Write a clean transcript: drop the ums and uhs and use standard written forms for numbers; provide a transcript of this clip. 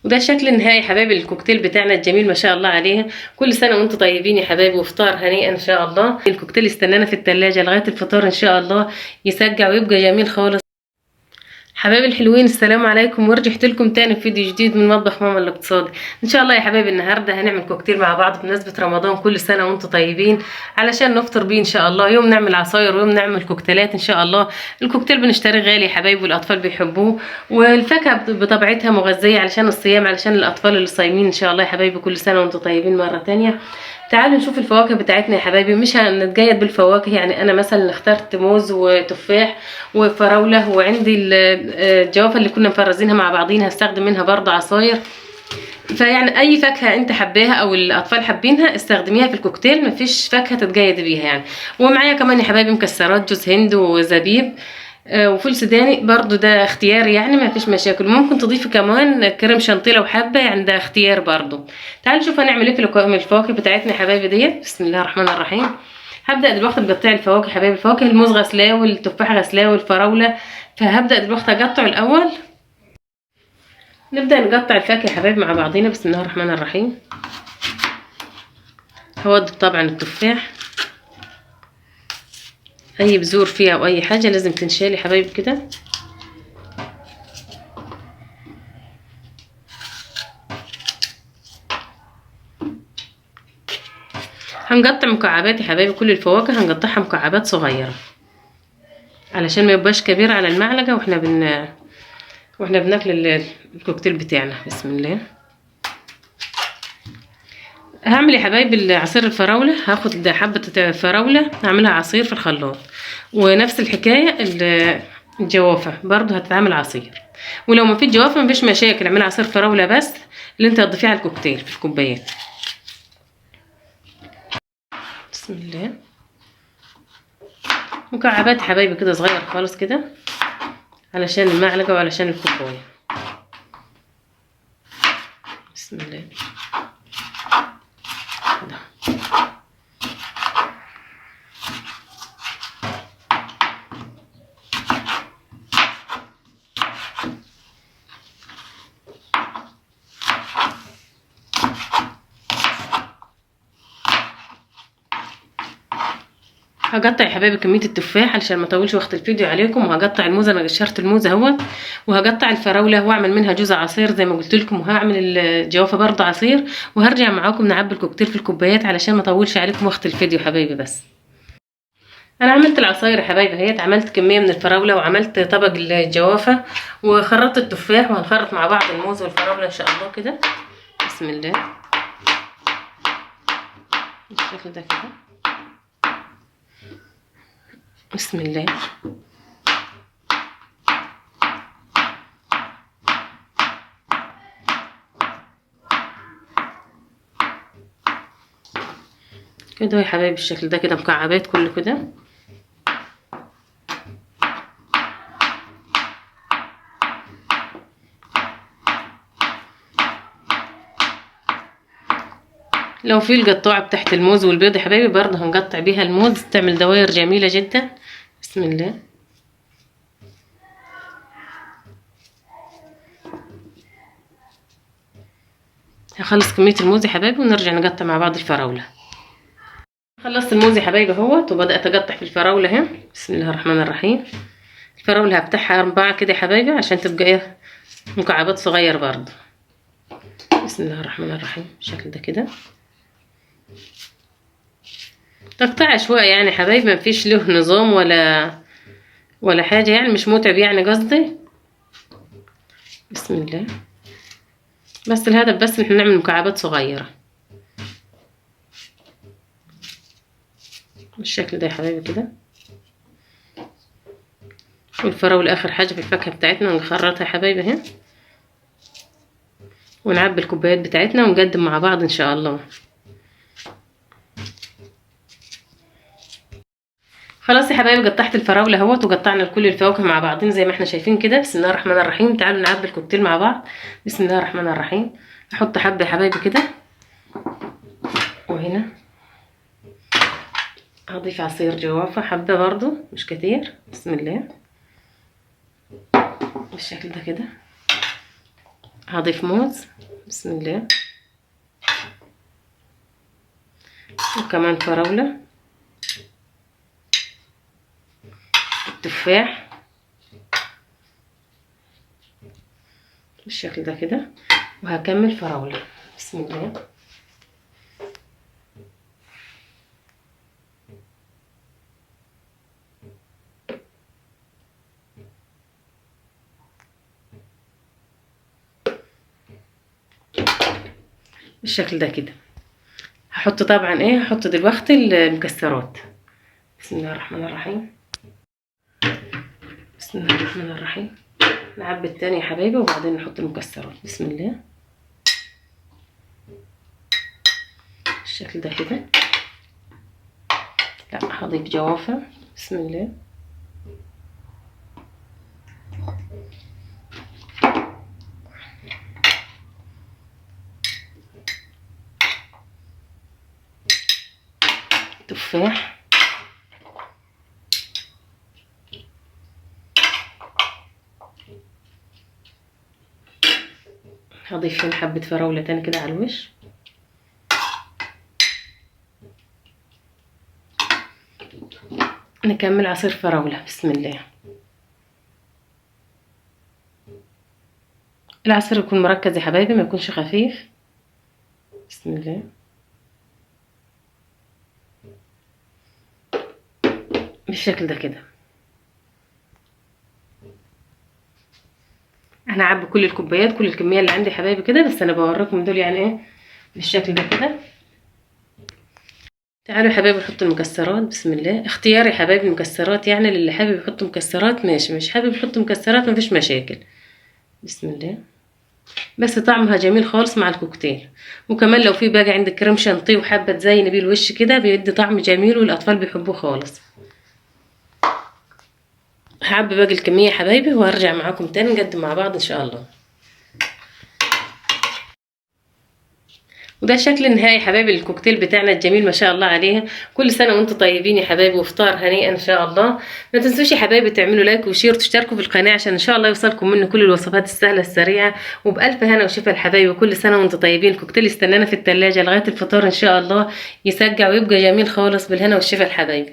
وده الشكل النهائي يا حبايبي الكوكتيل بتاعنا الجميل ما شاء الله عليه. كل سنه وانتم طيبين يا حبايبي، وافطار هنيئا ان شاء الله. الكوكتيل استنانا في التلاجة لغايه الفطار ان شاء الله، يسجع ويبقى جميل خالص. حبايبي الحلوين، السلام عليكم، ورجعت لكم تاني في فيديو جديد من مطبخ ماما الاقتصادي. ان شاء الله يا حبايبي النهارده هنعمل كوكتيل مع بعض بمناسبه رمضان. كل سنه وانتم طيبين، علشان نفطر بيه ان شاء الله. يوم نعمل عصاير ويوم نعمل كوكتيلات ان شاء الله. الكوكتيل بنشتريه غالي يا حبايبي، والاطفال بيحبوه، والفاكهه بطبيعتها مغذيه علشان الصيام، علشان الاطفال اللي صايمين ان شاء الله يا حبايبي. كل سنه وانتم طيبين مره تانية. تعالوا نشوف الفواكه بتاعتنا يا حبايبي. مش هنتجيد بالفواكه، يعني انا مثلا اخترت موز وتفاح وفراوله، وعندي الجوافه اللي كنا مفرزينها مع بعضين هستخدم منها برضه عصاير. فيعني اي فاكهه انت حباها او الاطفال حابينها استخدميها في الكوكتيل، مفيش فاكهه تتجيد بيها يعني. ومعايا كمان يا حبايبي مكسرات، جوز هند وزبيب وفول سوداني برضو، ده اختياري يعني ما فيش مشاكل. ممكن تضيفي كمان كريم شانتيه لو حابه، يعني ده اختيار برضو. تعالوا نشوف هنعمل ايه في الفواكه بتاعتنا يا حبايبي ديت. بسم الله الرحمن الرحيم. هبدا دلوقتي بقطع الفواكه يا حبايبي. الفواكه الموز غسلاه، والتفاح غسلاه، والفراوله. فهبدا دلوقتي اقطع الاول. نبدا نقطع الفاكهه يا حبايبي مع بعضينا. بسم الله الرحمن الرحيم. هودي طبعا التفاح، اي بذور فيها او اي حاجه لازم تنشال يا حبايبي كده. هنقطع مكعبات يا حبايبي، كل الفواكه هنقطعها مكعبات صغيره علشان ما يبقاش كبير على المعلقه واحنا بناكل الكوكتيل بتاعنا. بسم الله. هعمل يا حبايبي عصير الفراوله. هاخد حبه فراوله هعملها عصير في الخلاط، ونفس الحكايه الجوافه برضو هتتعمل عصير. ولو ما في جوافه مفيش مشاكل، اعملي عصير فراوله بس اللي انت هتضيفيه على الكوكتيل في الكوبايات. بسم الله. مكعبات حبايبي كده صغير خالص كده علشان المعلقه وعلشان الكوبايه. بسم الله كده. هقطع يا حبايبي كميه التفاح علشان ما اطولش وقت الفيديو عليكم. وهقطع الموز، انا قشرت الموز اهوت. وهقطع الفراوله واعمل منها جوز عصير زي ما قلت لكم. وهعمل الجوافه برضه عصير. وهرجع معاكم نعبي الكوكتيل في الكوبايات علشان ما اطولش عليكم وقت الفيديو حبايبي. بس انا عملت العصاير يا حبايبي اهيت. عملت كميه من الفراوله، وعملت طبق الجوافه، وخرطت التفاح، وهنخرط مع بعض الموز والفراوله ان شاء الله كده. بسم الله. بالشكل ده كده. بسم الله. كده يا حبايبي بالشكل ده كده مكعبات كله كده. لو في القطاعة بتاعت الموز والبيض يا حبايبي برضه هنقطع بيها الموز، تعمل دواير جميلة جدا. بسم الله. هخلص كمية الموز يا حبايبي ونرجع نقطع مع بعض الفراولة. خلصت الموز يا حبايبي اهوت، وبدأت اقطع في الفراولة اهي. بسم الله الرحمن الرحيم. الفراولة هفتحها 4 كده يا حبايبي عشان تبقى ايه مكعبات صغير برضه. بسم الله الرحمن الرحيم بالشكل ده كده. تقطع شوية يعني يا حبايبي، مفيش له نظام ولا حاجة، يعني مش متعب يعني قصدي. بسم الله. بس الهدف بس ان احنا نعمل مكعبات صغيرة بالشكل ده يا حبايبي كده. والفراولة اخر حاجة في الفاكهة بتاعتنا ونخرطها يا حبايبي اهي، ونعبي الكوبايات بتاعتنا ونقدم مع بعض ان شاء الله. خلاص يا حبايبي قطعت الفراوله اهوت، وقطعنا كل الفواكه مع بعضين زي ما احنا شايفين كده. بسم الله الرحمن الرحيم. تعالوا نعبي الكوكتيل مع بعض. بسم الله الرحمن الرحيم. احط حبه يا حبايبي كده، وهنا هضيف عصير جوافه حبه برضو مش كتير. بسم الله بالشكل ده كده. هضيف موز بسم الله، وكمان فراولة، تفاح بالشكل ده كده، وهكمل فراولة بسم الله. بالشكل ده كده هحط طبعا ايه، هحط دلوقتي المكسرات. بسم الله الرحمن الرحيم، بسم الله الرحمن الرحيم. نعبي التاني يا حبايبي وبعدين نحط المكسرات بسم الله. بالشكل ده كده. لا هضيف جوافة بسم الله. تفاح، هضيف هنا حبة فراولة تاني كده على الوش. نكمل عصير فراولة بسم الله. العصير يكون مركز يا حبايبي، ما يكونش خفيف بسم الله. بالشكل ده كده. انا هعبي كل الكوبايات، كل الكميه اللي عندي يا حبايبي كده، بس انا بوريكم دول يعني ايه بالشكل ده كده. تعالوا يا حبايبي نحط المكسرات بسم الله. اختياري يا حبايبي المكسرات، يعني اللي حابب يحط مكسرات ماشي، مش حابب يحط مكسرات مفيش مشاكل بسم الله. بس طعمها جميل خالص مع الكوكتيل. وكمان لو في باقي عندك كريم شانتيه وحابه تزيني بيه الوش كده بيدي طعم جميل والاطفال بيحبوه خالص. هعبي باقي الكميه يا حبايبي وهرجع معاكم تاني نقدم مع بعض ان شاء الله. وده الشكل النهائي يا حبايبي الكوكتيل بتاعنا الجميل ما شاء الله عليه. كل سنه وانتم طيبين يا حبايبي، وافطار هنيئا ان شاء الله. ما تنسوش يا حبايبي تعملوا لايك وشير وتشتركوا في القناه عشان ان شاء الله يوصلكم منه كل الوصفات السهله السريعه. وبالف هنا وشفا الحبايبي، كل سنه وانتم طيبين. الكوكتيل يستنانا في الثلاجه لغايه الفطار ان شاء الله، يسجع ويبقى جميل خالص. بالهنا والشفا الحبايبي.